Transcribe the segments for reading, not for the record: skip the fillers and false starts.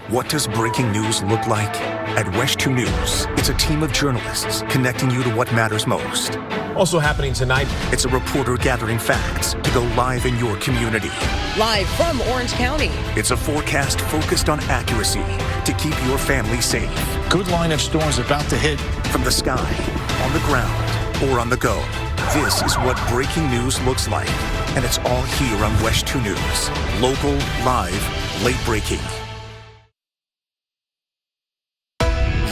What does breaking news look like? At WESH 2 News, it's a team of journalists connecting you to what matters most. Also happening tonight, it's a reporter gathering facts to go live in your community. Live from Orange County. It's a forecast focused on accuracy to keep your family safe. Good line of storms about to hit. From the sky, on the ground, or on the go. This is what breaking news looks like. And it's all here on WESH 2 News. Local, live, late breaking.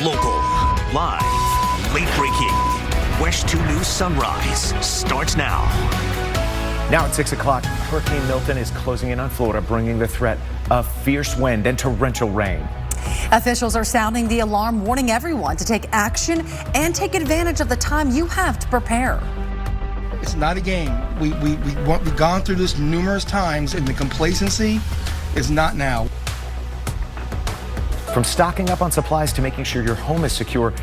Local, live, late breaking. WESH 2 News Sunrise starts now. Now at 6 o'clock, Hurricane Milton is closing in on Florida, bringing the threat of fierce wind and torrential rain. Officials are sounding the alarm, warning everyone to take action and take advantage of the time you have to prepare. It's not a game. We've gone through this numerous times, and the complacency is not now. From stocking up on supplies to making sure your home is secure,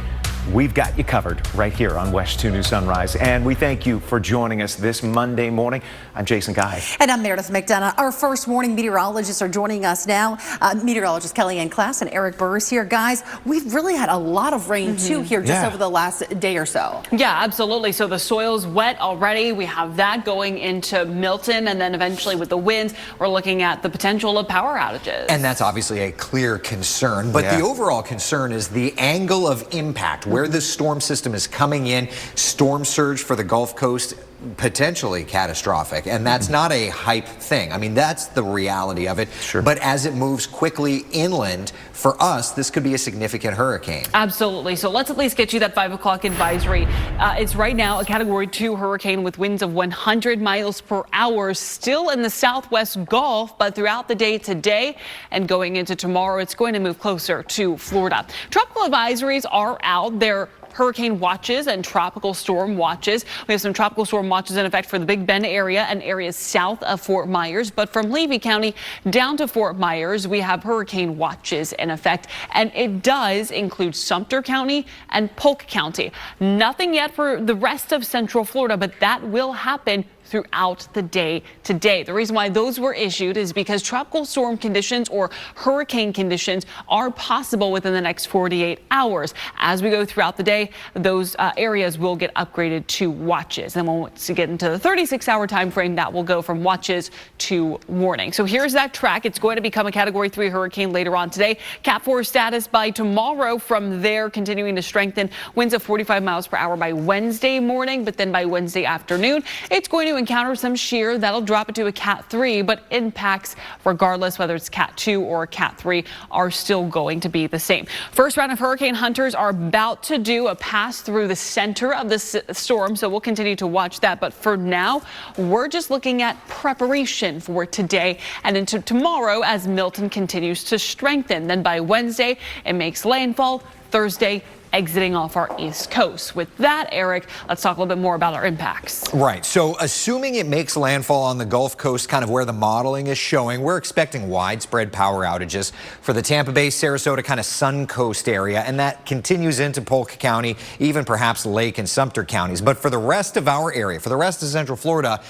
we've got you covered right here on WESH 2 News Sunrise. And we thank you for joining us this Monday morning. I'm Jason Guy. And I'm Meredith McDonough. Our first morning meteorologists are joining us now. Meteorologist Kellyanne Klass and Eric Burris here. Guys, we've really had a lot of rain too here just over the last day or so. Yeah, absolutely. So the soil's wet already. We have that going into Milton, and then eventually with the winds, we're looking at the potential of power outages. And that's obviously a clear concern. But the overall concern is the angle of impact. Where this storm system is coming in, storm surge for the Gulf Coast, potentially catastrophic. And that's not a hype thing. I mean, that's the reality of it. Sure. But as it moves quickly inland, for us, this could be a significant hurricane. Absolutely. So let's at least get you that 5 o'clock advisory. It's right now a Category 2 hurricane with winds of 100 miles per hour, still in the southwest Gulf, but throughout the day today and going into tomorrow, it's going to move closer to Florida. Tropical advisories are out there. Hurricane watches and tropical storm watches. We have some tropical storm watches in effect for the Big Bend area and areas south of Fort Myers. But from Levy County down to Fort Myers, we have hurricane watches in effect. And it does include Sumter County and Polk County. Nothing yet for the rest of Central Florida, but that will happen throughout the day today. The reason why those were issued is because tropical storm conditions or hurricane conditions are possible within the next 48 hours. As we go throughout the day, those areas will get upgraded to watches. And once we get into the 36-hour time frame, that will go from watches to warning. So here's that track. It's going to become a Category 3 hurricane later on today. Cat 4 status by tomorrow. From there, continuing to strengthen. Winds of 45 miles per hour by Wednesday morning, but then by Wednesday afternoon, it's going to encounter some shear that'll drop it to a Cat 3, but impacts, regardless whether it's Cat 2 or Cat 3, are still going to be the same. First round of hurricane hunters are about to do a pass through the center of the storm, so we'll continue to watch that. But for now, we're just looking at preparation for today and into tomorrow as Milton continues to strengthen. Then by Wednesday, it makes landfall. Thursday, exiting off our east coast. With that, Eric, let's talk a little bit more about our impacts. Right. So assuming it makes landfall on the Gulf Coast, kind of where the modeling is showing, we're expecting widespread power outages for the Tampa Bay, Sarasota, kind of Sun Coast area. And that continues into Polk County, even perhaps Lake and Sumter counties. But for the rest of our area, for the rest of Central Florida,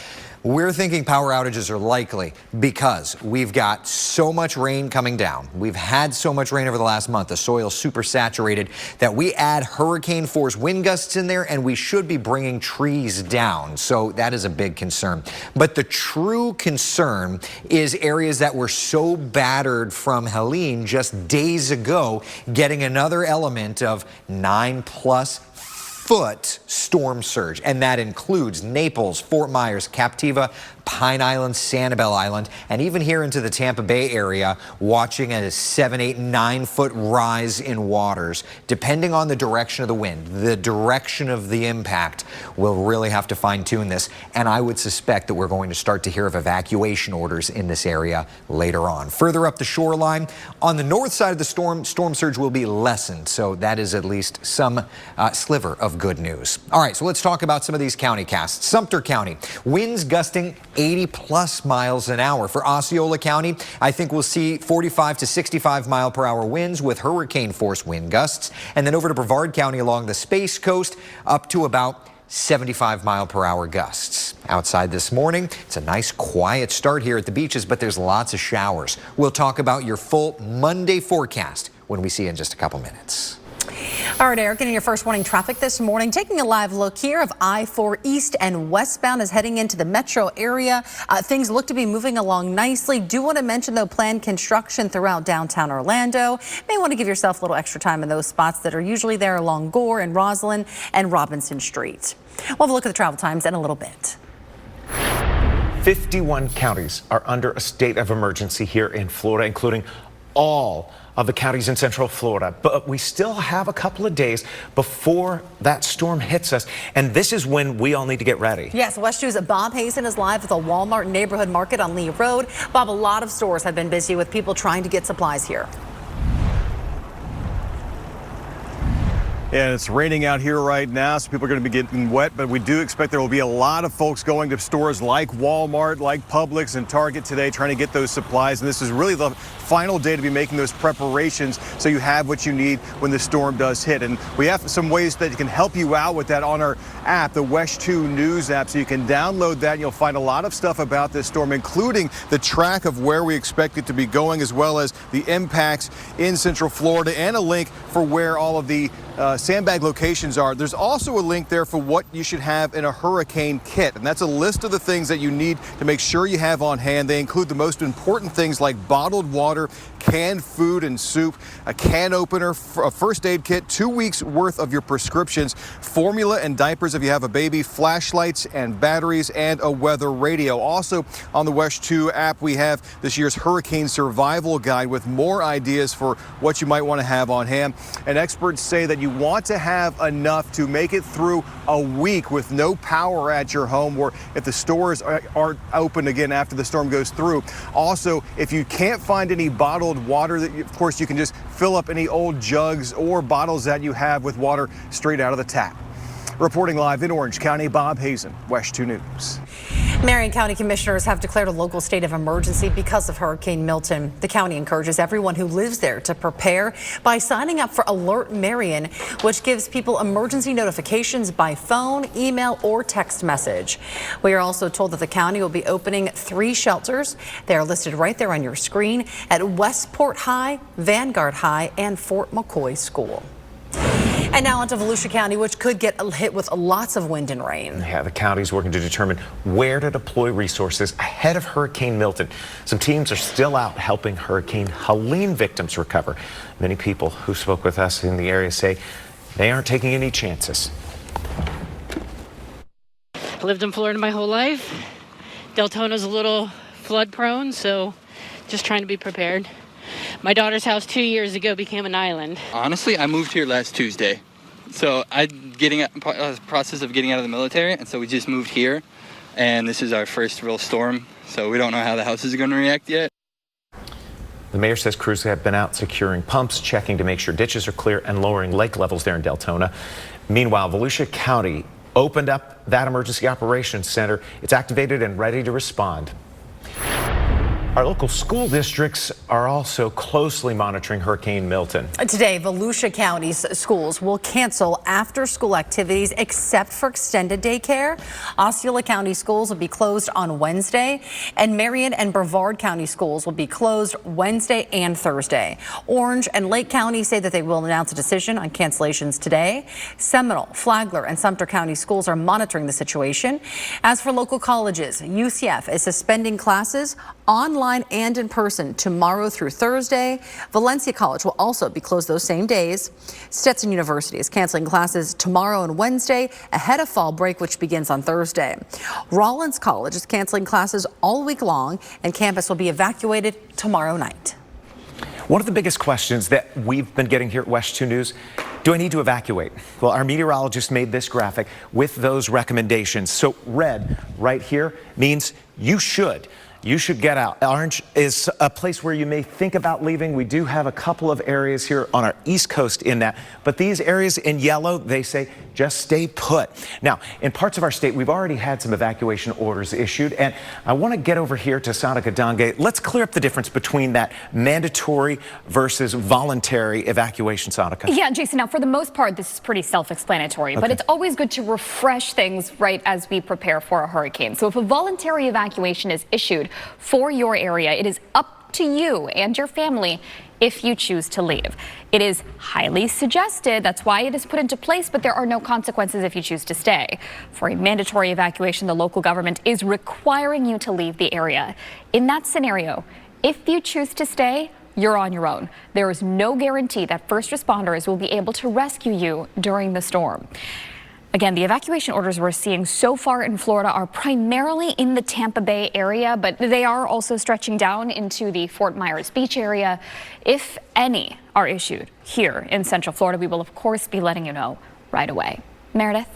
we're thinking power outages are likely because we've got so much rain coming down. We've had so much rain over the last month. The soil's super saturated that we add hurricane force wind gusts in there, and we should be bringing trees down. So that is a big concern. But the true concern is areas that were so battered from Helene just days ago, getting another element of 9+ foot storm surge, and that includes Naples, Fort Myers, Captiva, Pine Island, Sanibel Island, and even here into the Tampa Bay area, watching a 7, 8, 9 foot rise in waters. Depending on the direction of the wind, the direction of the impact, we'll really have to fine tune this. And I would suspect that we're going to start to hear of evacuation orders in this area later on. Further up the shoreline, on the north side of the storm surge will be lessened. So that is at least some sliver of good news. All right, so let's talk about some of these county casts. Sumter County, winds gusting 80+ miles an hour. For Osceola County, I think we'll see 45 to 65 mile per hour winds with hurricane force wind gusts. And then over to Brevard County along the Space Coast, up to about 75-mile-per-hour gusts. Outside this morning, it's a nice quiet start here at the beaches, but there's lots of showers. We'll talk about your full Monday forecast when we see you in just a couple minutes. All right, Eric, getting your first morning traffic this morning. Taking a live look here of I-4 east and westbound is heading into the metro area. Things look to be moving along nicely. Do want to mention, though, planned construction throughout downtown Orlando. May want to give yourself a little extra time in those spots that are usually there along Gore and Roslyn and Robinson Street. We'll have a look at the travel times in a little bit. 51 counties are under a state of emergency here in Florida, including all of the counties in Central Florida. But we still have a couple of days before that storm hits us, and this is when we all need to get ready. Yes, WESH 2's Bob Hazen is live at the Walmart Neighborhood Market on Lee Road. Bob, a lot of stores have been busy with people trying to get supplies here. And it's raining out here right now, so people are going to be getting wet, but we do expect there will be a lot of folks going to stores like Walmart, like Publix and Target today trying to get those supplies. And this is really the final day to be making those preparations so you have what you need when the storm does hit. And we have some ways that can help you out with that on our app, the WESH 2 News app. So you can download that and you'll find a lot of stuff about this storm, including the track of where we expect it to be going, as well as the impacts in Central Florida, and a link for where all of the sandbag locations are. There's also a link there for what you should have in a hurricane kit, and that's a list of the things that you need to make sure you have on hand. They include the most important things like bottled water, canned food and soup, a can opener, a first aid kit, 2 weeks worth of your prescriptions, formula and diapers if you have a baby, flashlights and batteries, and a weather radio. Also on the WESH 2 app, we have this year's hurricane survival guide with more ideas for what you might want to have on hand. And experts say that you want to have enough to make it through a week with no power at your home, or if the stores aren't open again after the storm goes through. Also, if you can't find any bottled water, that of course you can just fill up any old jugs or bottles that you have with water straight out of the tap. Reporting live in Orange County, Bob Hazen, WESH 2 News. Marion County commissioners have declared a local state of emergency because of Hurricane Milton. The county encourages everyone who lives there to prepare by signing up for Alert Marion, which gives people emergency notifications by phone, email, or text message. We are also told that the county will be opening 3 shelters. They are listed right there on your screen at Westport High, Vanguard High, and Fort McCoy School. And now onto Volusia County, which could get hit with lots of wind and rain. Yeah, the county's working to determine where to deploy resources ahead of Hurricane Milton. Some teams are still out helping Hurricane Helene victims recover. Many people who spoke with us in the area say they aren't taking any chances. I lived in Florida my whole life. Deltona's a little flood prone, so just trying to be prepared. My daughter's house 2 years ago became an island. Honestly, I moved here last Tuesday. So I'm getting a process of getting out of the military, and so we just moved here. And this is our first real storm, so we don't know how the house is going to react yet. The mayor says crews have been out securing pumps, checking to make sure ditches are clear, and lowering lake levels there in Deltona. Meanwhile, Volusia County opened up that emergency operations center. It's activated and ready to respond. Our local school districts are also closely monitoring Hurricane Milton. Today, Volusia County's schools will cancel after-school activities except for extended daycare. Osceola County schools will be closed on Wednesday, and Marion and Brevard County schools will be closed Wednesday and Thursday. Orange and Lake County say that they will announce a decision on cancellations today. Seminole, Flagler, and Sumter County schools are monitoring the situation. As for local colleges, UCF is suspending classes online and in person tomorrow through Thursday. Valencia College will also be closed those same days. Stetson University is canceling classes tomorrow and Wednesday ahead of fall break, which begins on Thursday. Rollins College is canceling classes all week long, and campus will be evacuated tomorrow night. One of the biggest questions that we've been getting here at WESH 2 News, do I need to evacuate? Well, our meteorologist made this graphic with those recommendations. So red right here means you should. you should get out. Orange is a place where you may think about leaving. We do have a couple of areas here on our East Coast in that, but these areas in yellow, they say just stay put. Now, in parts of our state, we've already had some evacuation orders issued, and I want to get over here to Sanika Dange. Let's clear up the difference between that mandatory versus voluntary evacuation, Sanika. Yeah, Jason, now for the most part, this is pretty self-explanatory, but it's always good to refresh things right as we prepare for a hurricane. So if a voluntary evacuation is issued for your area, it is up to you and your family if you choose to leave. It is highly suggested, that's why it is put into place, but there are no consequences if you choose to stay. For a mandatory evacuation, the local government is requiring you to leave the area. In that scenario, if you choose to stay, you're on your own. There is no guarantee that first responders will be able to rescue you during the storm. Again, the evacuation orders we're seeing so far in Florida are primarily in the Tampa Bay area, but they are also stretching down into the Fort Myers Beach area. If any are issued here in Central Florida, we will of course be letting you know right away. Meredith?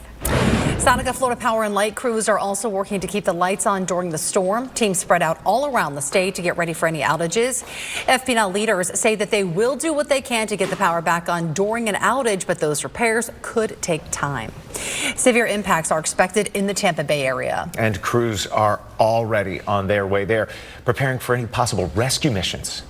Sanika, Florida Power and Light crews are also working to keep the lights on during the storm. Teams spread out all around the state to get ready for any outages. FPNL leaders say that they will do what they can to get the power back on during an outage, but those repairs could take time. Severe impacts are expected in the Tampa Bay area. And crews are already on their way there, preparing for any possible rescue missions.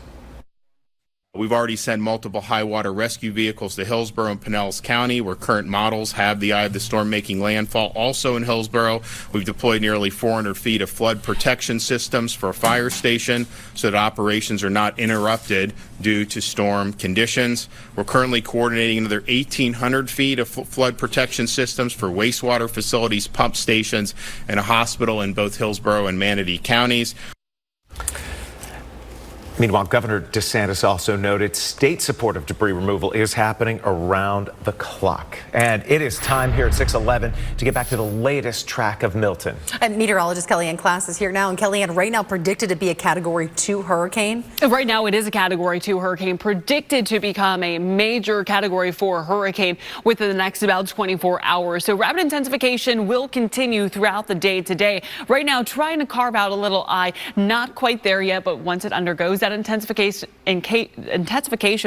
We've already sent multiple high water rescue vehicles to Hillsborough and Pinellas County, where current models have the eye of the storm making landfall. Also in Hillsborough, we've deployed nearly 400 feet of flood protection systems for a fire station so that operations are not interrupted due to storm conditions. We're currently coordinating another 1,800 feet of flood protection systems for wastewater facilities, pump stations, and a hospital in both Hillsborough and Manatee counties. Meanwhile, Governor DeSantis also noted state support of debris removal is happening around the clock. And it is time here at 6:11 to get back to the latest track of Milton. Meteorologist Kellyanne Klass is here now. And Kellyanne, right now predicted to be a Category 2 hurricane. Right now it is a Category 2 hurricane, predicted to become a major Category 4 hurricane within the next about 24 hours. So rapid intensification will continue throughout the day today. Right now trying to carve out a little eye, not quite there yet, but once it undergoes that intensification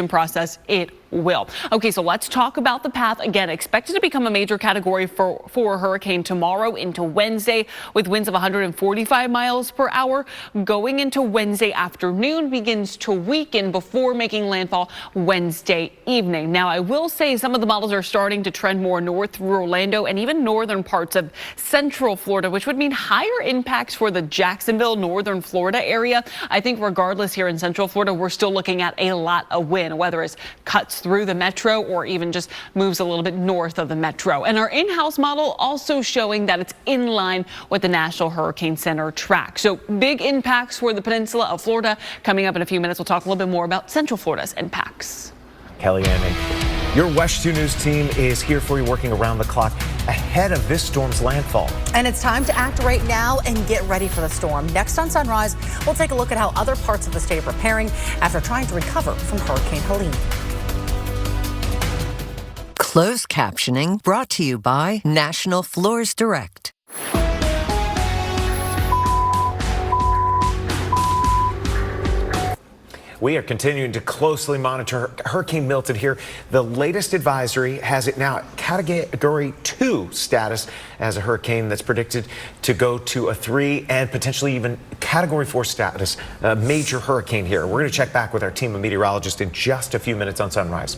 process, it will. Okay, so let's talk about the path. Again, expected to become a major Category 4 hurricane tomorrow into Wednesday with winds of 145 miles per hour. Going into Wednesday afternoon, begins to weaken before making landfall Wednesday evening. Now, I will say some of the models are starting to trend more north through Orlando and even northern parts of Central Florida, which would mean higher impacts for the Jacksonville, northern Florida area. I think regardless here in Central Florida, we're still looking at a lot of wind, whether it's cuts through the metro or even just moves a little bit north of the metro. And our in-house model also showing that it's in line with the National Hurricane Center track. So big impacts for the peninsula of Florida. Coming up in a few minutes, we'll talk a little bit more about Central Florida's impacts. Kellyanne, your WESH 2 News team is here for you, working around the clock ahead of this storm's landfall. And it's time to act right now and get ready for the storm. Next on Sunrise, we'll take a look at how other parts of the state are preparing after trying to recover from Hurricane Helene. Closed captioning brought to you by National Floors Direct. We are continuing to closely monitor Hurricane Milton here. The latest advisory has it now at Category 2 status as a hurricane that's predicted to go to a 3 and potentially even Category 4 status, a major hurricane here. We're going to check back with our team of meteorologists in just a few minutes on Sunrise.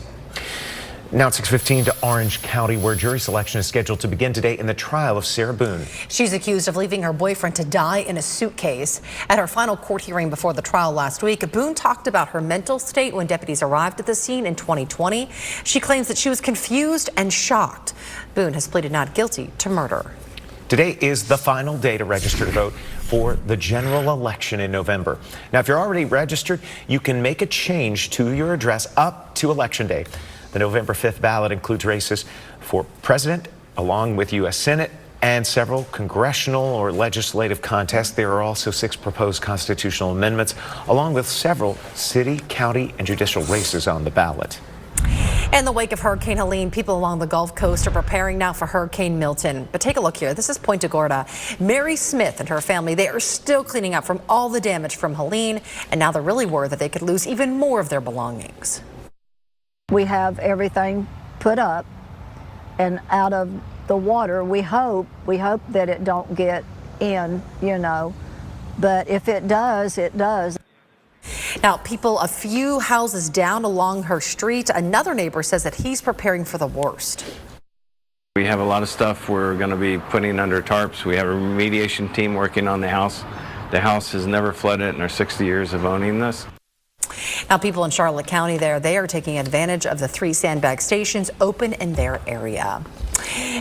Now at 6:15 to Orange County, where jury selection is scheduled to begin today in the trial of Sarah Boone. She's accused of leaving her boyfriend to die in a suitcase. At her final court hearing before the trial last week, Boone talked about her mental state when deputies arrived at the scene in 2020. She claims that she was confused and shocked. Boone has pleaded not guilty to murder. Today is the final day to register to vote for the general election in November. Now, if you're already registered, you can make a change to your address up to Election Day. The November 5th ballot includes races for president, along with U.S. Senate, and several congressional or legislative contests. There are also 6 proposed constitutional amendments, along with several city, county, and judicial races on the ballot. In the wake of Hurricane Helene, people along the Gulf Coast are preparing now for Hurricane Milton. But take a look here. This is Punta Gorda. Mary Smith and her family, they are still cleaning up from all the damage from Helene, and now they're really worried that they could lose even more of their belongings. We have everything put up and out of the water. We hope that it don't get in, you know, but if it does, it does. Now, people a few houses down along her street, another neighbor says that he's preparing for the worst. We have a lot of stuff we're going to be putting under tarps. We have a remediation team working on the house. The house has never flooded in our 60 years of owning this. Now, people in Charlotte County they are taking advantage of the 3 sandbag stations open in their area.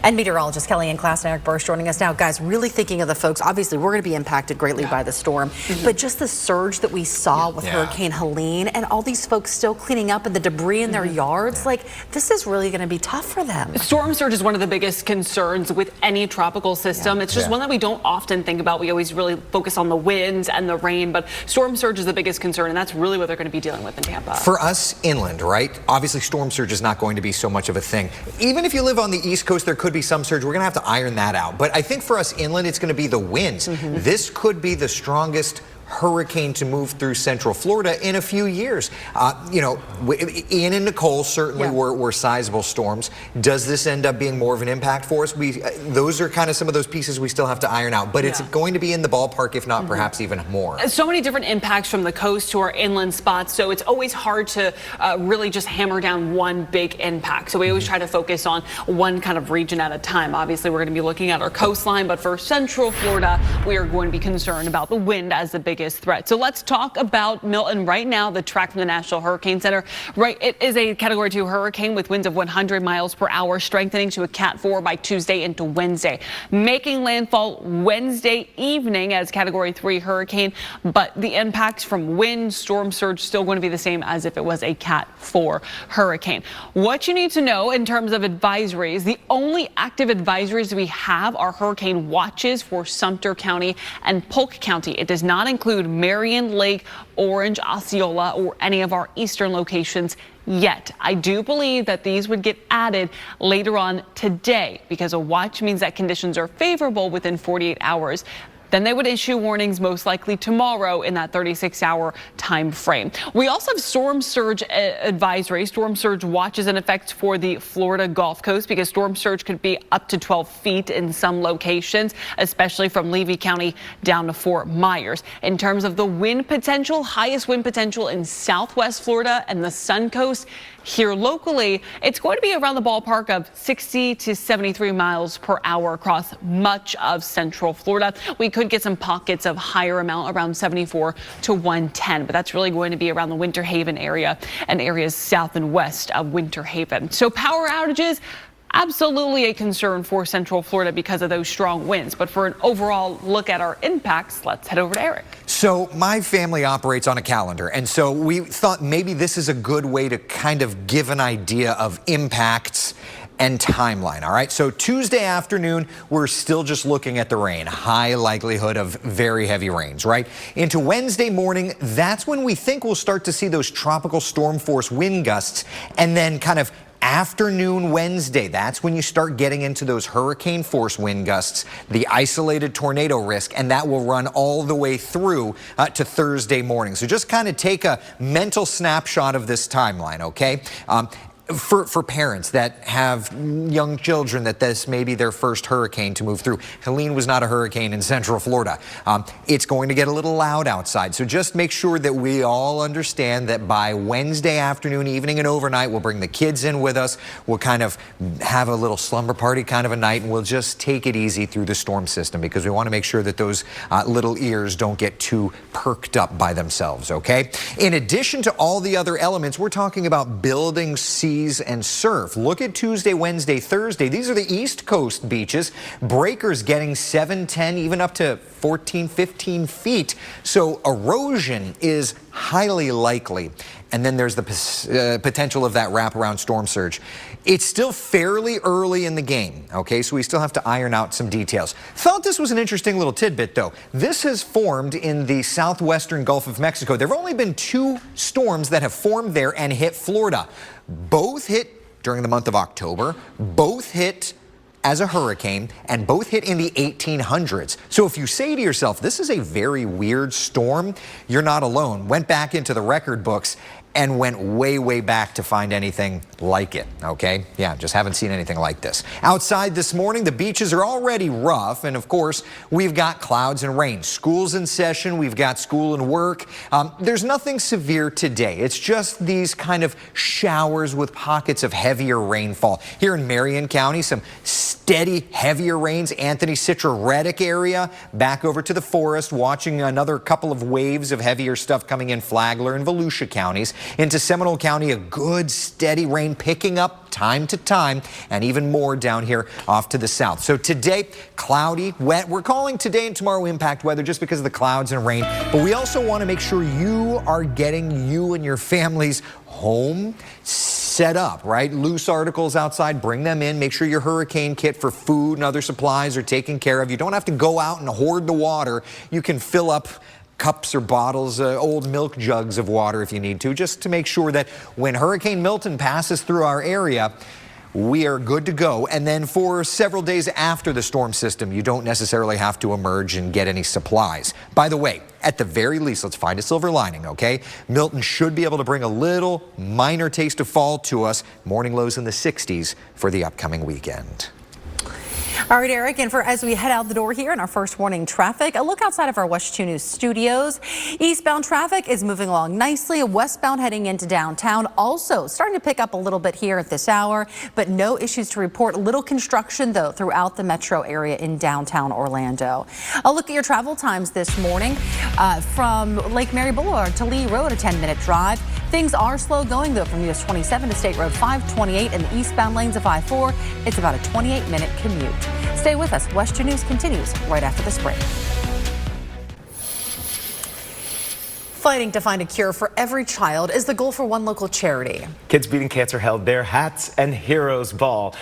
And meteorologist Kellyanne Klass and Eric Bursch joining us now. Guys, really thinking of the folks. Obviously, we're going to be impacted greatly by the storm, but just the surge that we saw with Hurricane Helene and all these folks still cleaning up and the debris in their yards, like, this is really going to be tough for them. Storm surge is one of the biggest concerns with any tropical system. It's just one that we don't often think about. We always really focus on the winds and the rain, but storm surge is the biggest concern, and that's really what they're going to be dealing with in Tampa. For us inland, right? Obviously, storm surge is not going to be so much of a thing. Even if you live on the East Coast, there could be some surge. We're going to have to iron that out. But I think for us inland, it's going to be the winds. This could be the strongest hurricane to move through Central Florida in a few years. You know, Ian and Nicole certainly were sizable storms. Does this end up being more of an impact for us? Those are kind of some of those pieces we still have to iron out, but it's going to be in the ballpark, if not perhaps even more. So many different impacts from the coast to our inland spots, so it's always hard to really just hammer down one big impact. So we always try to focus on one kind of region at a time. Obviously, we're going to be looking at our coastline, but for Central Florida, we are going to be concerned about the wind as the biggest threat. So let's talk about Milton right now. The track from the National Hurricane Center, right? It is a Category 2 hurricane with winds of 100 miles per hour, strengthening to a Cat 4 by Tuesday into Wednesday, making landfall Wednesday evening as Category 3 hurricane. But the impacts from wind, storm surge still going to be the same as if it was a Cat 4 hurricane. What you need to know in terms of advisories, the only active advisories we have are hurricane watches for Sumter County and Polk County. It does not include Marion, Lake, Orange, Osceola, or any of our eastern locations yet. I do believe that these would get added later on today because a watch means that conditions are favorable within 48 hours. Then they would issue warnings most likely tomorrow in that 36-hour time frame. We also have storm surge advisory, storm surge watches in effect for the Florida Gulf Coast because storm surge could be up to 12 feet in some locations, especially from Levy County down to Fort Myers. In terms of the wind potential, highest wind potential in Southwest Florida and the Sun Coast. Here locally, it's going to be around the ballpark of 60 to 73 miles per hour across much of Central Florida. We could get some pockets of higher amount around 74 to 110, but that's really going to be around the Winter Haven area and areas south and west of Winter Haven. So power outages, absolutely a concern for Central Florida because of those strong winds. But for an overall look at our impacts, let's head over to Eric. So my family operates on a calendar, and so we thought maybe this is a good way to kind of give an idea of impacts and timeline. All right, so Tuesday afternoon, we're still just looking at the rain. High likelihood of very heavy rains, right? Into Wednesday morning, that's when we think we'll start to see those tropical storm force wind gusts, and then kind of afternoon Wednesday, that's when you start getting into those hurricane force wind gusts, the isolated tornado risk, and that will run all the way through to Thursday morning. So just kind of take a mental snapshot of this timeline, okay? For parents that have young children that this may be their first hurricane to move through. Helene was not a hurricane in Central Florida. It's going to get a little loud outside. So just make sure that we all understand that by Wednesday afternoon, evening, and overnight, we'll bring the kids in with us. We'll kind of have a little slumber party kind of a night, and we'll just take it easy through the storm system because we want to make sure that those little ears don't get too perked up by themselves, okay? In addition to all the other elements, we're talking about buildings, seas, and surf. Look at Tuesday, Wednesday, Thursday. These are the East Coast beaches. Breakers getting 7, 10, even up to 14, 15 feet. So erosion is highly likely. And then there's the potential of that wraparound storm surge. It's still fairly early in the game, okay? So we still have to iron out some details. Thought this was an interesting little tidbit, though. This has formed in the southwestern Gulf of Mexico. There have only been 2 storms that have formed there and hit Florida. Both hit during the month of October. Both hit as a hurricane, and both hit in the 1800s. So if you say to yourself, this is a very weird storm, you're not alone. Went back into the record books and went way, way back to find anything like it, okay? Yeah, just haven't seen anything like this. Outside this morning, the beaches are already rough, and of course, we've got clouds and rain. School's in session, we've got school and work. There's nothing severe today. It's just these kind of showers with pockets of heavier rainfall. Here in Marion County, some steady, heavier rains. Anthony Citrus-Reddick area, back over to the forest, watching another couple of waves of heavier stuff coming in Flagler and Volusia counties. Into Seminole County, a good steady rain picking up time to time, and even more down here off to the south. So today, cloudy, wet. We're calling today and tomorrow impact weather just because of the clouds and rain, but we also want to make sure you are getting you and your families home set up, right? Loose articles outside, bring them in. Make sure your hurricane kit for food and other supplies are taken care of. You don't have to go out and hoard the water. You can fill up cups or bottles, old milk jugs of water if you need to, just to make sure that when Hurricane Milton passes through our area, we are good to go. And then for several days after the storm system, you don't necessarily have to emerge and get any supplies. By the way, at the very least, let's find a silver lining, okay? Milton should be able to bring a little minor taste of fall to us. Morning lows in the 60s for the upcoming weekend. All right, Eric, and as we head out the door here in our first warning traffic, a look outside of our WESH 2 News studios. Eastbound traffic is moving along nicely. Westbound heading into downtown also starting to pick up a little bit here at this hour, but no issues to report. Little construction, though, throughout the metro area in downtown Orlando. A look at your travel times this morning from Lake Mary Boulevard to Lee Road, a 10-minute drive. Things are slow going, though, from US 27 to State Road 528 and the eastbound lanes of I-4. It's about a 28-minute commute. Stay with us. WESH 2 News continues right after this break. Fighting to find a cure for every child is the goal for one local charity. Kids Beating Cancer held their Hats and Heroes Ball.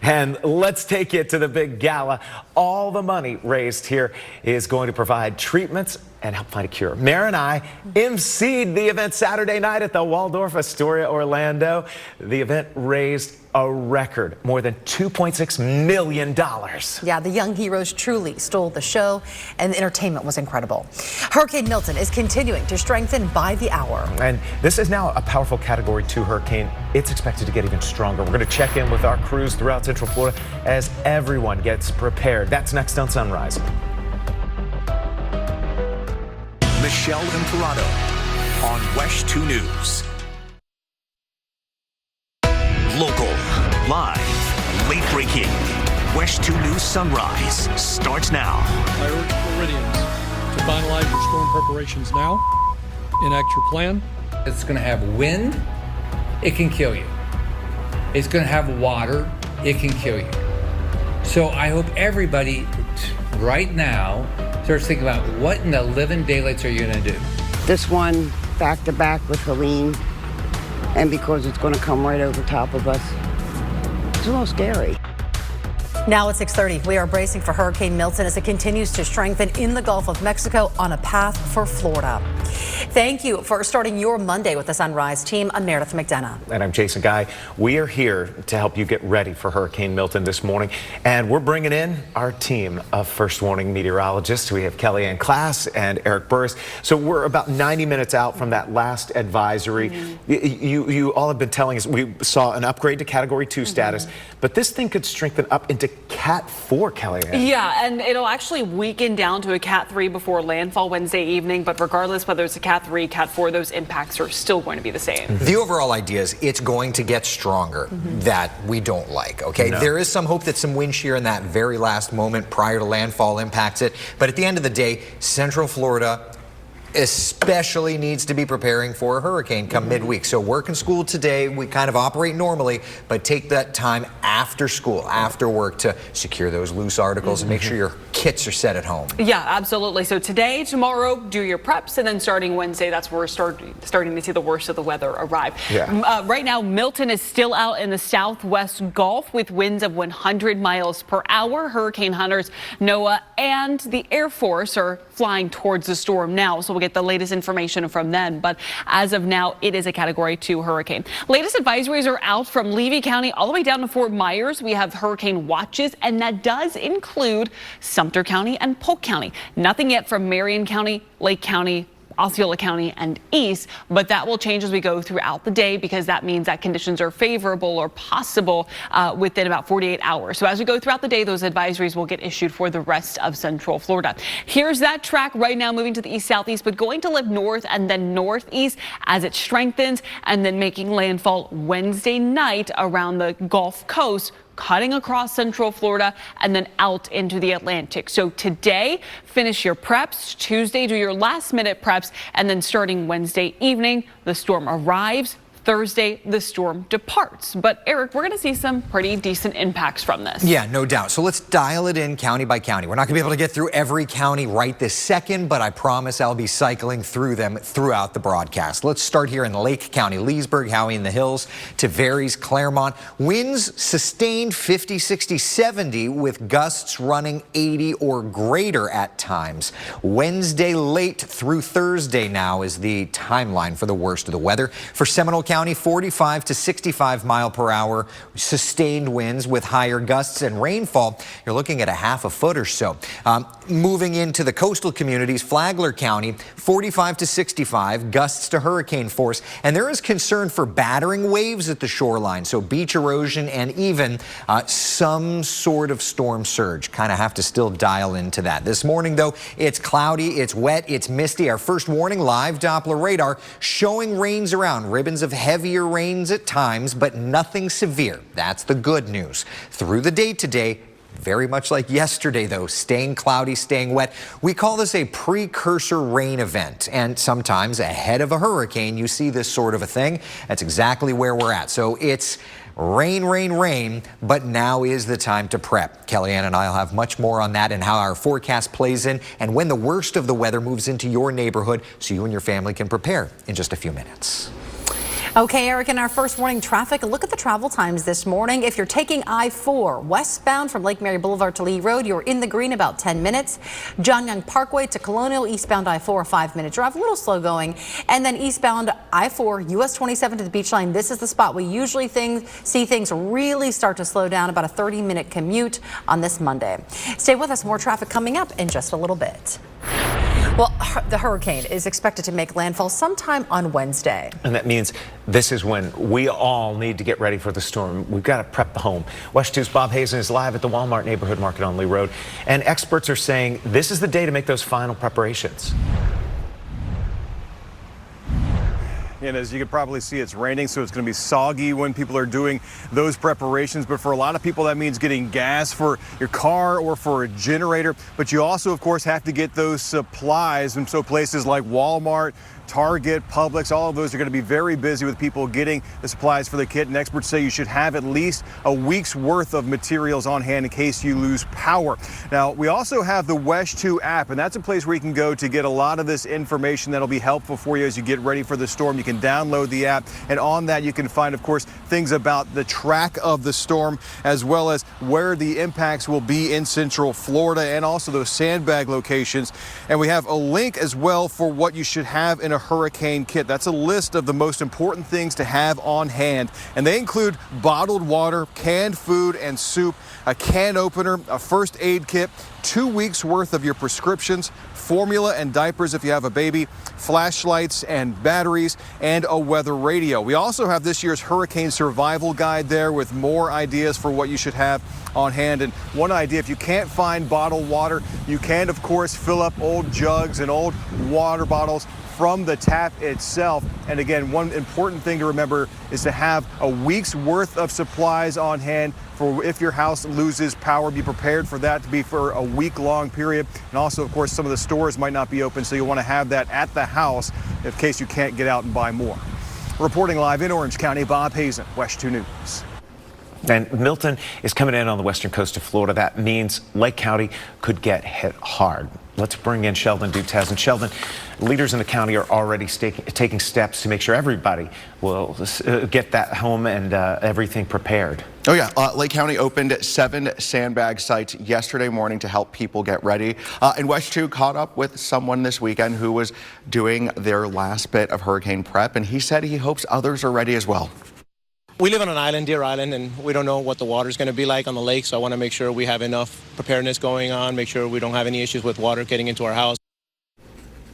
And let's take you to the big gala. All the money raised here is going to provide treatments and help find a cure. Mayor and I emceed the event Saturday night at the Waldorf Astoria, Orlando. The event raised a record, more than $2.6 million. Yeah, the young heroes truly stole the show, and the entertainment was incredible. Hurricane Milton is continuing to strengthen by the hour. And this is now a powerful Category 2 hurricane. It's expected to get even stronger. We're going to check in with our crews throughout Central Florida as everyone gets prepared. That's next on Sunrise. Michelle Imperato on WESH 2 News. Local, live, late breaking. WESH 2 News Sunrise starts now. I urge Floridians to finalize your storm preparations now. Enact your plan. It's going to have wind. It can kill you. It's going to have water. It can kill you. So I hope everybody right now starts thinking about what in the living daylights are you going to do? This one back to back with Helene, and because it's going to come right over top of us, it's a little scary. Now at 6:30, we are bracing for Hurricane Milton as it continues to strengthen in the Gulf of Mexico on a path for Florida. Thank you for starting your Monday with the Sunrise team. I'm Meredith McDonough. And I'm Jason Guy. We are here to help you get ready for Hurricane Milton this morning. And we're bringing in our team of first warning meteorologists. We have Kellyanne Klass and Eric Burris. So we're about 90 minutes out from that last advisory. You all have been telling us we saw an upgrade to Category 2 status, but this thing could strengthen up into Cat 4, Kellyanne. Yeah, and it'll actually weaken down to a Cat 3 before landfall Wednesday evening. But regardless whether it's a Cat 3, Cat 4, those impacts are still going to be the same. The overall idea is it's going to get stronger. That we don't like, okay? No. There is some hope that some wind shear in that very last moment prior to landfall impacts it. But at the end of the day, Central Florida especially needs to be preparing for a hurricane come midweek. So work and school today, we kind of operate normally, but take that time after school, after work to secure those loose articles and make sure your kits are set at home. Yeah, absolutely. So today, tomorrow, do your preps, and then starting Wednesday, that's where we're starting to see the worst of the weather arrive. Yeah. Right now, Milton is still out in the southwest Gulf with winds of 100 miles per hour. Hurricane hunters NOAA and the Air Force are flying towards the storm now, so we'll get the latest information from them. But as of now, it is a Category 2 hurricane. Latest advisories are out from Levy County all the way down to Fort Myers. We have hurricane watches, and that does include Sumter County and Polk County. Nothing yet from Marion County, Lake County, Osceola County and east, but that will change as we go throughout the day, because that means that conditions are favorable or possible within about 48 hours. So as we go throughout the day, those advisories will get issued for the rest of Central Florida. Here's that track right now moving to the east southeast, but going to live north and then northeast as it strengthens, and then making landfall Wednesday night around the Gulf Coast, cutting across Central Florida and then out into the Atlantic. So today, finish your preps. Tuesday, do your last minute preps. And then starting Wednesday evening, the storm arrives. Thursday, the storm departs. But Eric, we're going to see some pretty decent impacts from this. Yeah, no doubt. So let's dial it in county by county. We're not going to be able to get through every county right this second, but I promise I'll be cycling through them throughout the broadcast. Let's start here in Lake County, Leesburg, Howey in the Hills, Tavares, Claremont. Winds sustained 50, 60, 70 with gusts running 80 or greater at times. Wednesday late through Thursday now is the timeline for the worst of the weather. For Seminole County, 45 to 65 mile per hour sustained winds with higher gusts and rainfall. You're looking at a half a foot or so. Moving into the coastal communities, Flagler County, 45 to 65, gusts to hurricane force. And there is concern for battering waves at the shoreline, so beach erosion and even some sort of storm surge. Kind of have to still dial into that. This morning, though, it's cloudy, it's wet, it's misty. Our first warning, live Doppler radar showing rains around, ribbons of heavier rains at times, but nothing severe. That's the good news. Through the day today, very much like yesterday, though, staying cloudy, staying wet. We call this a precursor rain event, and sometimes ahead of a hurricane, you see this sort of a thing. That's exactly where we're at. So it's rain, rain, rain, but now is the time to prep. Kellyanne and I will have much more on that and how our forecast plays in and when the worst of the weather moves into your neighborhood so you and your family can prepare in just a few minutes. Okay, Eric, in our first warning traffic, look at the travel times this morning. If you're taking I-4 westbound from Lake Mary Boulevard to Lee Road, you're in the green about 10 minutes. John Young Parkway to Colonial, eastbound I-4, a 5-minute drive, a little slow going. And then eastbound I-4, US 27 to the beach line. This is the spot we usually see things really start to slow down, about a 30-minute commute on this Monday. Stay with us, more traffic coming up in just a little bit. Well, the hurricane is expected to make landfall sometime on Wednesday. And that means this is when we all need to get ready for the storm. We've got to prep the home. WESH 2's Bob Hazen is live at the Walmart Neighborhood Market on Lee Road. And experts are saying this is the day to make those final preparations. And as you can probably see, it's raining, so it's going to be soggy when people are doing those preparations. But for a lot of people, that means getting gas for your car or for a generator. But you also, of course, have to get those supplies. And so places like Walmart, Target, Publix, all of those are going to be very busy with people getting the supplies for the kit. And experts say you should have at least a week's worth of materials on hand in case you lose power. Now, we also have the WESH 2 app, and that's a place where you can go to get a lot of this information that'll be helpful for you as you get ready for the storm. You can download the app, and on that you can find, of course, things about the track of the storm, as well as where the impacts will be in Central Florida and also those sandbag locations. And we have a link as well for what you should have in a hurricane kit. That's a list of the most important things to have on hand, and they include bottled water, canned food and soup, a can opener, a first aid kit, 2 weeks worth of your prescriptions, formula and diapers if you have a baby, flashlights and batteries, and a weather radio. We also have this year's hurricane survival guide there with more ideas for what you should have on hand. And one idea, if you can't find bottled water, you can, of course, fill up old jugs and old water bottles from the tap itself. And again, one important thing to remember is to have a week's worth of supplies on hand for if your house loses power. Be prepared for that to be for a week-long period. And also, of course, some of the stores might not be open, so you'll want to have that at the house in case you can't get out and buy more. Reporting live in Orange County, Bob Hazen, WESH 2 News. And Milton is coming in on the western coast of Florida. That means Lake County could get hit hard. Let's bring in Sheldon Dutez. And Sheldon, leaders in the county are already taking steps to make sure everybody will get that home and everything prepared. Oh yeah, Lake County opened 7 sandbag sites yesterday morning to help people get ready. And WESH 2 caught up with someone this weekend who was doing their last bit of hurricane prep, and he said he hopes others are ready as well. We live on an island, Deer Island, and we don't know what the water's going to be like on the lake, so I want to make sure we have enough preparedness going on, make sure we don't have any issues with water getting into our house.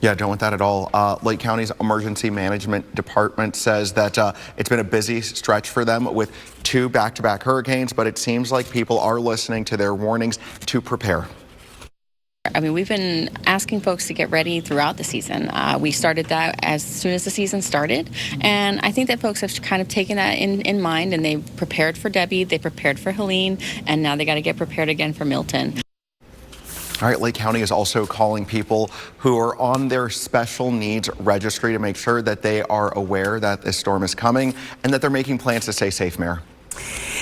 Yeah, don't want that at all. Lake County's Emergency Management Department says that it's been a busy stretch for them with 2 back-to-back hurricanes, but it seems like people are listening to their warnings to prepare. I mean, we've been asking folks to get ready throughout the season. We started that as soon as the season started, and I think that folks have kind of taken that in mind, and they prepared for Debbie, they prepared for Helene, and now they got to get prepared again for Milton. All right, Lake County is also calling people who are on their special needs registry to make sure that they are aware that this storm is coming and that they're making plans to stay safe, Mayor.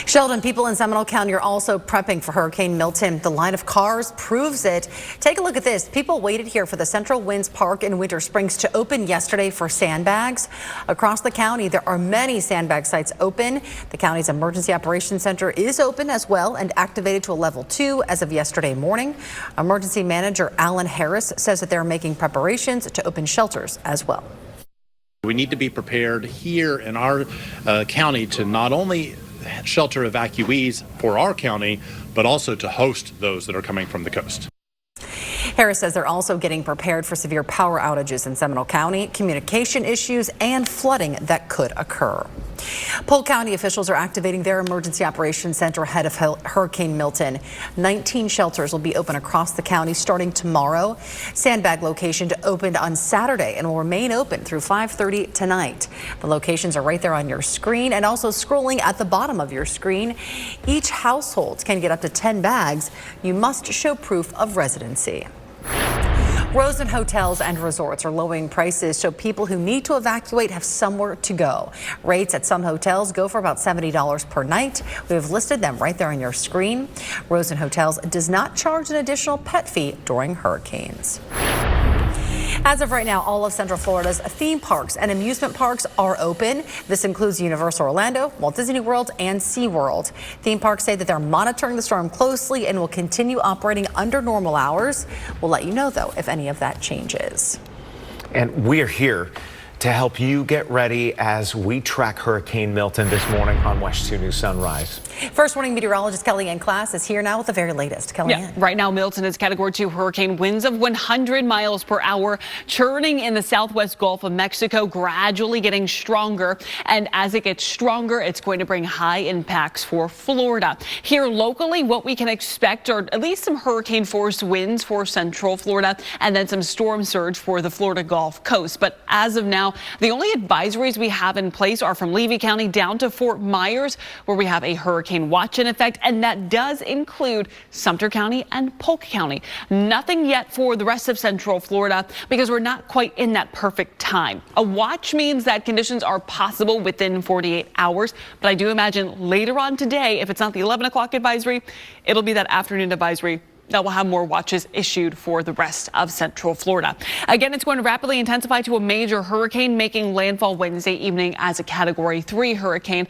Sheldon, people in Seminole County are also prepping for Hurricane Milton. The line of cars proves it. Take a look at this. People waited here for the Central Winds Park in Winter Springs to open yesterday for sandbags. Across the county, there are many sandbag sites open. The county's Emergency Operations Center is open as well and activated to a level 2 as of yesterday morning. Emergency Manager Alan Harris says that they're making preparations to open shelters as well. We need to be prepared here in our county to not only shelter evacuees for our county, but also to host those that are coming from the coast. Harris says they're also getting prepared for severe power outages in Seminole County, communication issues, and flooding that could occur. Polk County officials are activating their Emergency Operations Center ahead of Hurricane Milton. 19 shelters will be open across the county starting tomorrow. Sandbag location opened on Saturday and will remain open through 5:30 tonight. The locations are right there on your screen and also scrolling at the bottom of your screen. Each household can get up to 10 bags. You must show proof of residency. Rosen Hotels and Resorts are lowering prices so people who need to evacuate have somewhere to go. Rates at some hotels go for about $70 per night. We have listed them right there on your screen. Rosen Hotels does not charge an additional pet fee during hurricanes. As of right now, all of Central Florida's theme parks and amusement parks are open. This includes Universal Orlando, Walt Disney World, and SeaWorld. Theme parks say that they're monitoring the storm closely and will continue operating under normal hours. We'll let you know, though, if any of that changes. And we're here to help you get ready as we track Hurricane Milton this morning on WESH 2 News Sunrise. First Warning meteorologist Kellyanne Klass is here now with the very latest. Kellyanne. Yeah, right now Milton is Category 2 hurricane, winds of 100 miles per hour, churning in the southwest Gulf of Mexico, gradually getting stronger. And as it gets stronger, it's going to bring high impacts for Florida. Here locally, what we can expect are at least some hurricane force winds for central Florida and then some storm surge for the Florida Gulf Coast. But as of now, the only advisories we have in place are from Levy County down to Fort Myers, where we have a hurricane watch in effect, and that does include Sumter County and Polk County. Nothing yet for the rest of central Florida because we're not quite in that perfect time. A watch means that conditions are possible within 48 hours, but I do imagine later on today, if it's not the 11 o'clock advisory, it'll be that afternoon advisory that will have more watches issued for the rest of central Florida. Again, it's going to rapidly intensify to a major hurricane, making landfall Wednesday evening as a Category 3 hurricane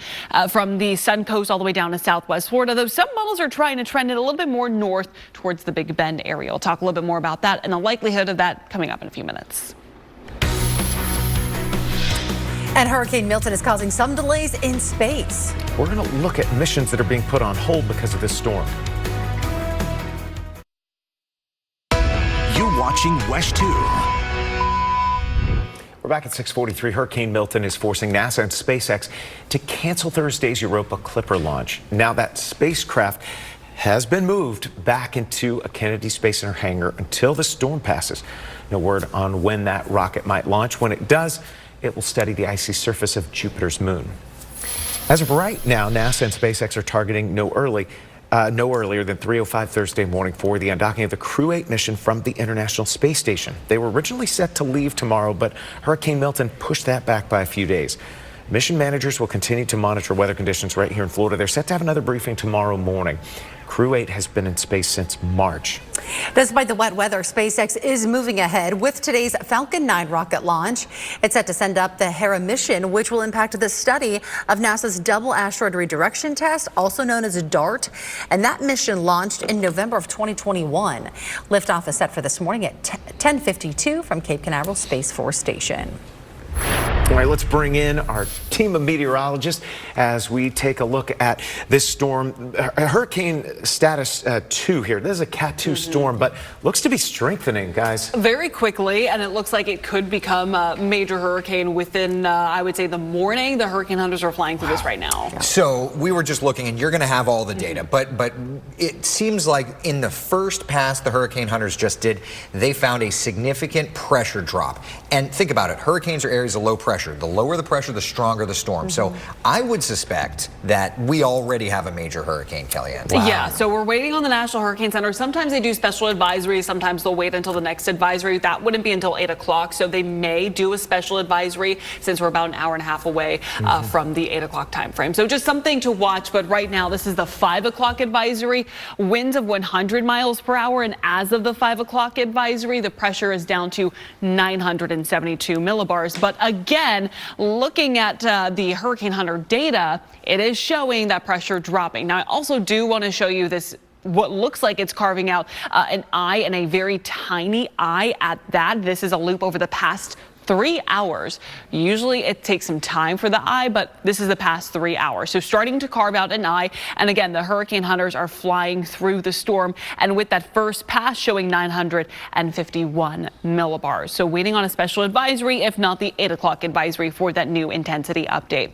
from the Sun Coast all the way down to southwest Florida, though some models are trying to trend it a little bit more north towards the Big Bend area. We'll talk a little bit more about that and the likelihood of that coming up in a few minutes. And Hurricane Milton is causing some delays in space. We're going to look at missions that are being put on hold because of this storm. Watching WESH 2. We're back at 6:43. Hurricane Milton is forcing NASA and SpaceX to cancel Thursday's Europa Clipper launch. Now that spacecraft has been moved back into a Kennedy Space Center hangar until the storm passes. No word on when that rocket might launch. When it does, it will study the icy surface of Jupiter's moon. As of right now, NASA and SpaceX are targeting no earlier than 3:05 Thursday morning for the undocking of the Crew 8 mission from the International Space Station. They were originally set to leave tomorrow, but Hurricane Milton pushed that back by a few days. Mission managers will continue to monitor weather conditions right here in Florida. They're set to have another briefing tomorrow morning. Crew 8 has been in space since March. Despite the wet weather, SpaceX is moving ahead with today's Falcon 9 rocket launch. It's set to send up the Hera mission, which will impact the study of NASA's Double Asteroid Redirection Test, also known as DART. And that mission launched in November of 2021. Liftoff is set for this morning at 10:52 from Cape Canaveral Space Force Station. All right, let's bring in our team of meteorologists as we take a look at this storm. Hurricane status 2 here. This is a Cat 2 storm, but looks to be strengthening, guys. Very quickly, and it looks like it could become a major hurricane within, I would say, the morning. The hurricane hunters are flying through this right now. So we were just looking, and you're going to have all the data, but it seems like in the first pass the hurricane hunters just did, they found a significant pressure drop. And think about it, hurricanes are areas of low pressure. The lower the pressure, the stronger the storm. So I would suspect that we already have a major hurricane, Kellyanne. Wow. Yeah, so we're waiting on the National Hurricane Center. Sometimes they do special advisories. Sometimes they'll wait until the next advisory. That wouldn't be until 8 o'clock. So they may do a special advisory since we're about an hour and a half away from the 8 o'clock time frame. So just something to watch. But right now, this is the 5 o'clock advisory. Winds of 100 miles per hour. And as of the 5 o'clock advisory, the pressure is down to 972 millibars. But again, looking at the Hurricane Hunter data, it is showing that pressure dropping. Now, I also do want to show you this, what looks like it's carving out an eye, and a very tiny eye at that. This is a loop over the past 3 hours. Usually it takes some time for the eye, but this is the past 3 hours. So starting to carve out an eye. And again, the hurricane hunters are flying through the storm. And with that first pass showing 951 millibars. So waiting on a special advisory, if not the 8 o'clock advisory for that new intensity update.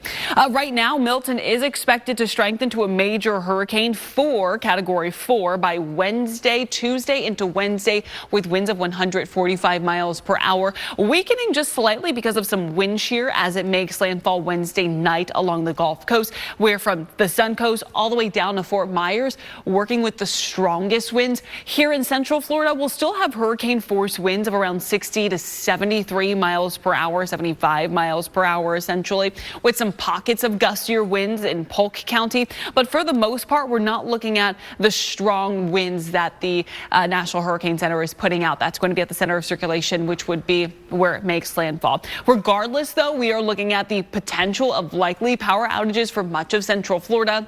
Right now, Milton is expected to strengthen to a major hurricane 4, category 4 by Wednesday, Tuesday into Wednesday, with winds of 145 miles per hour. Weakening just slightly because of some wind shear as it makes landfall Wednesday night along the Gulf Coast, where from the Sun Coast all the way down to Fort Myers, working with the strongest winds. Here in Central Florida, we'll still have hurricane force winds of around 60 to 73 miles per hour, 75 miles per hour essentially, with some pockets of gustier winds in Polk County. But for the most part, we're not looking at the strong winds that the National Hurricane Center is putting out. That's going to be at the center of circulation, which would be where it makes landfall. Regardless, though, we are looking at the potential of likely power outages for much of Central Florida.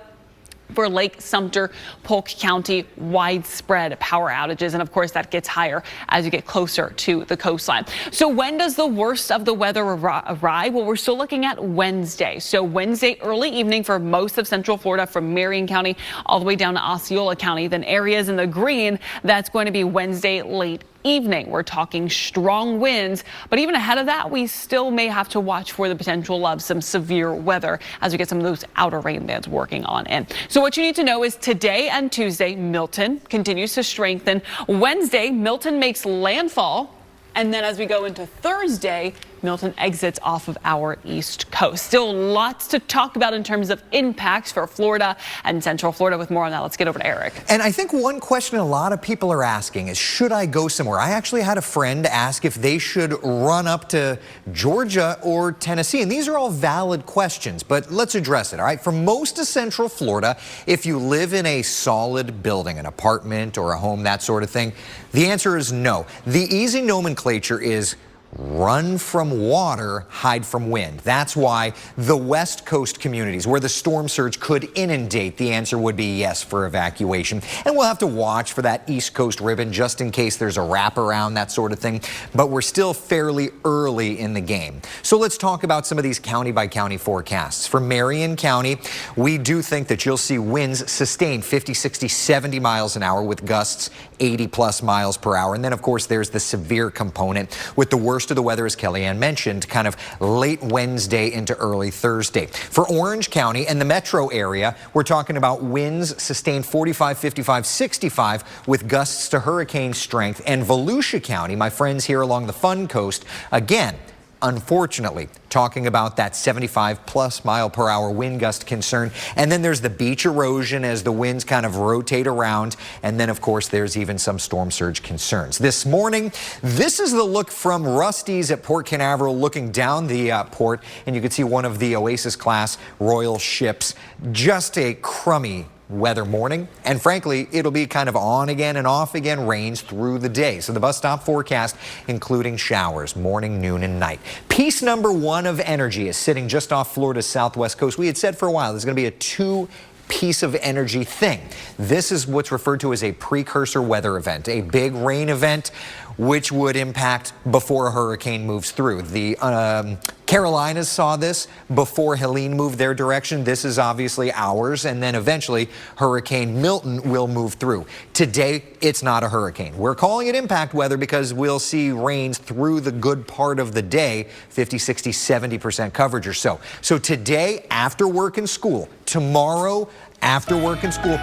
For Lake Sumter, Polk County, widespread power outages. And of course, that gets higher as you get closer to the coastline. So when does the worst of the weather arrive? Well, we're still looking at Wednesday. So Wednesday early evening for most of Central Florida, from Marion County all the way down to Osceola County. Then areas in the green, that's going to be Wednesday late evening. We're talking strong winds, but even ahead of that, we still may have to watch for the potential of some severe weather as we get some of those outer rain bands working on in. So what you need to know is today and Tuesday, Milton continues to strengthen. Wednesday, Milton makes landfall. And then as we go into Thursday, Milton exits off of our east coast. Still lots to talk about in terms of impacts for Florida and Central Florida. With more on that, let's get over to Eric. And I think one question a lot of people are asking is, should I go somewhere? I actually had a friend ask if they should run up to Georgia or Tennessee. And these are all valid questions, but let's address it, all right? For most of Central Florida, if you live in a solid building, an apartment or a home, that sort of thing, the answer is no. The easy nomenclature is run from water, hide from wind. That's why the West Coast communities where the storm surge could inundate, the answer would be yes for evacuation. And we'll have to watch for that East Coast ribbon just in case there's a wraparound, that sort of thing. But we're still fairly early in the game. So let's talk about some of these county by county forecasts. For Marion County, we do think that you'll see winds sustain 50, 60, 70 miles an hour with gusts 80 plus miles per hour. And then, of course, there's the severe component with the worst of the weather, as Kellyanne mentioned, kind of late Wednesday into early Thursday. For Orange County and the metro area, we're talking about winds sustained 45, 55, 65 with gusts to hurricane strength. And Volusia County, my friends here along the Fun Coast, again, unfortunately, talking about that 75+ mile per hour wind gust concern. And then there's the beach erosion as the winds kind of rotate around. And then, of course, there's even some storm surge concerns. This morning, this is the look from Rusty's at Port Canaveral, looking down the port. And you can see one of the Oasis class Royal ships. Just a crummy weather morning, and frankly, it'll be kind of on again and off again rains through the day. So the bus stop forecast including showers morning, noon, and night. Piece number 1 of energy is sitting just off Florida's southwest coast. We had said for a while there's going to be a 2-piece of energy thing. This is what's referred to as a precursor weather event, a big rain event which would impact before a hurricane moves through. The Carolinas saw this before Helene moved their direction. This is obviously ours, and then eventually Hurricane Milton will move through. Today, it's not a hurricane. We're calling it impact weather because we'll see rains through the good part of the day, 50, 60, 70% coverage or so. So today, after work and school, tomorrow, after work and school,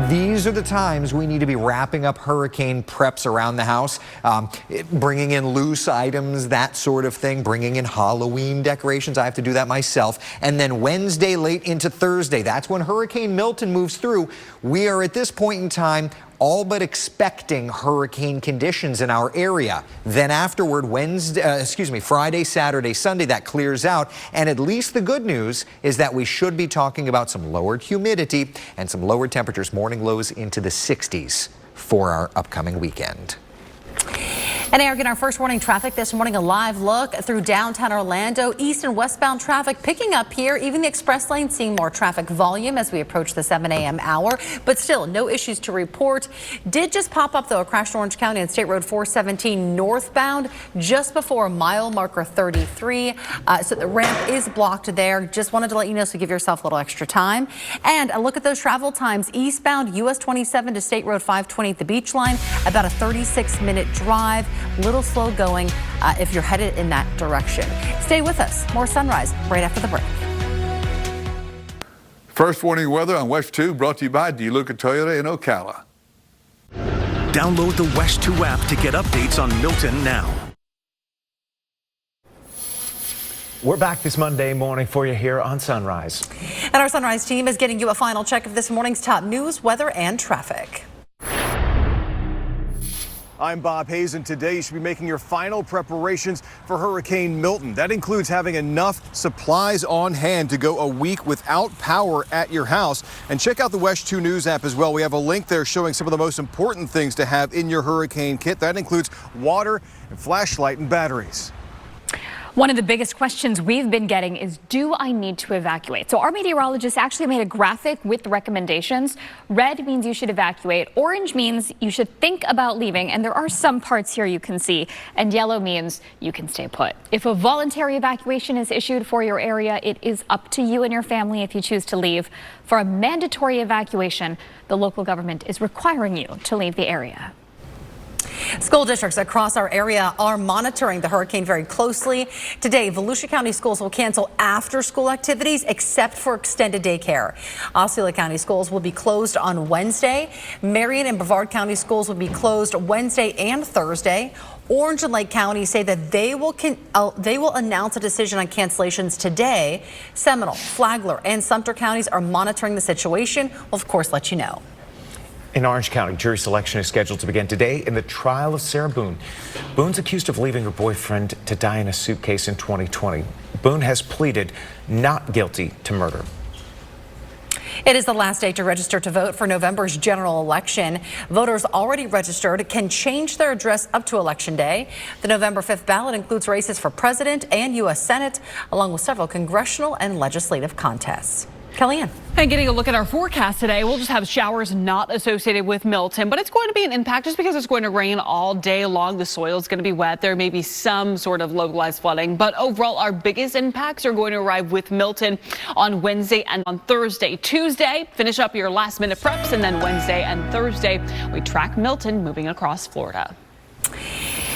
these are the times we need to be wrapping up hurricane preps around the house, bringing in loose items, that sort of thing, bringing in Halloween decorations. I have to do that myself. And then Wednesday late into Thursday, that's when Hurricane Milton moves through. We are at this point in time all but expecting hurricane conditions in our area. Then afterward, Friday, Saturday, Sunday, that clears out. And at least the good news is that we should be talking about some lowered humidity and some lowered temperatures, morning lows into the 60s for our upcoming weekend. And Eric, in our first warning traffic this morning, a live look through downtown Orlando. East and westbound traffic picking up here. Even the express lane seeing more traffic volume as we approach the 7 a.m. hour. But still, no issues to report. Did just pop up, though, a crash in Orange County on State Road 417 northbound just before mile marker 33. So the ramp is blocked there. Just wanted to let you know, so give yourself a little extra time. And a look at those travel times. Eastbound US 27 to State Road 520 at the beach line. About a 36-minute drive. Little slow going if you're headed in that direction. Stay with us. More Sunrise right after the break. First warning weather on WESH 2 brought to you by DeLuca Toyota in Ocala. Download the WESH 2 app to get updates on Milton now. We're back this Monday morning for you here on Sunrise. And our Sunrise team is getting you a final check of this morning's top news, weather, and traffic. I'm Bob Hayes, and today you should be making your final preparations for Hurricane Milton. That includes having enough supplies on hand to go a week without power at your house. And check out the WESH 2 News app as well. We have a link there showing some of the most important things to have in your hurricane kit. That includes water and flashlight and batteries. One of the biggest questions we've been getting is, do I need to evacuate? So our meteorologist actually made a graphic with recommendations. Red means you should evacuate. Orange means you should think about leaving. And there are some parts here you can see. And yellow means you can stay put. If a voluntary evacuation is issued for your area, it is up to you and your family if you choose to leave. For a mandatory evacuation, the local government is requiring you to leave the area. School districts across our area are monitoring the hurricane very closely. Today, Volusia County schools will cancel after-school activities except for extended daycare. Osceola County schools will be closed on Wednesday. Marion and Brevard County schools will be closed Wednesday and Thursday. Orange and Lake County say that they will announce a decision on cancellations today. Seminole, Flagler, and Sumter counties are monitoring the situation. We'll, of course, let you know. In Orange County, jury selection is scheduled to begin today in the trial of Sarah Boone. Boone's accused of leaving her boyfriend to die in a suitcase in 2020. Boone has pleaded not guilty to murder. It is the last day to register to vote for November's general election. Voters already registered can change their address up to Election Day. The November 5th ballot includes races for president and U.S. Senate, along with several congressional and legislative contests. Kellyanne. And getting a look at our forecast today, we'll just have showers not associated with Milton, but it's going to be an impact just because it's going to rain all day long. The soil is going to be wet. There may be some sort of localized flooding, but overall, our biggest impacts are going to arrive with Milton on Wednesday and on Thursday. Tuesday, finish up your last minute preps, and then Wednesday and Thursday, we track Milton moving across Florida.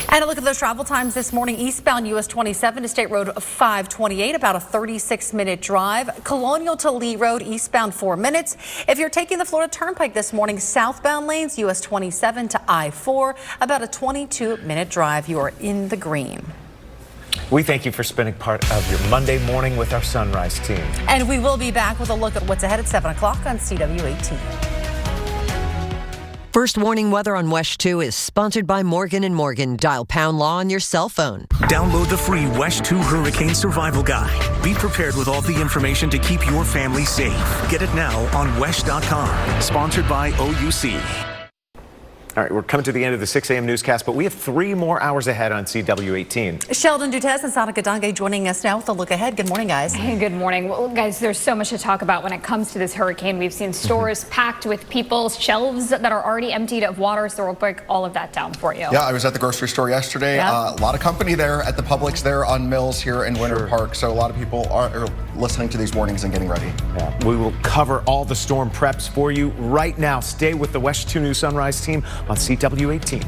And a look at those travel times this morning. Eastbound US 27 to State Road 528, about a 36-minute drive. Colonial to Lee Road, eastbound 4 minutes. If you're taking the Florida Turnpike this morning, southbound lanes, US 27 to I-4, about a 22-minute drive. You are in the green. We thank you for spending part of your Monday morning with our Sunrise team. And we will be back with a look at what's ahead at 7 o'clock on CW18. First Warning Weather on WESH 2 is sponsored by Morgan & Morgan. Dial pound law on your cell phone. Download the free WESH 2 Hurricane Survival Guide. Be prepared with all the information to keep your family safe. Get it now on WESH.com. Sponsored by OUC. All right, we're coming to the end of the 6 a.m. newscast, but we have 3 more hours ahead on CW18. Sheldon Dutes and Sonica Dange joining us now with a look ahead. Good morning, guys. Hey, good morning. Well, guys, there's so much to talk about when it comes to this hurricane. We've seen stores packed with people, shelves that are already emptied of water, so we'll break all of that down for you. Yeah, I was at the grocery store yesterday. A lot of company there at the Publix there on Mills here in Winter Park, so a lot of people are listening to these warnings and getting ready. Yeah, we will cover all the storm preps for you right now. Stay with the WESH 2 News Sunrise team on CW18.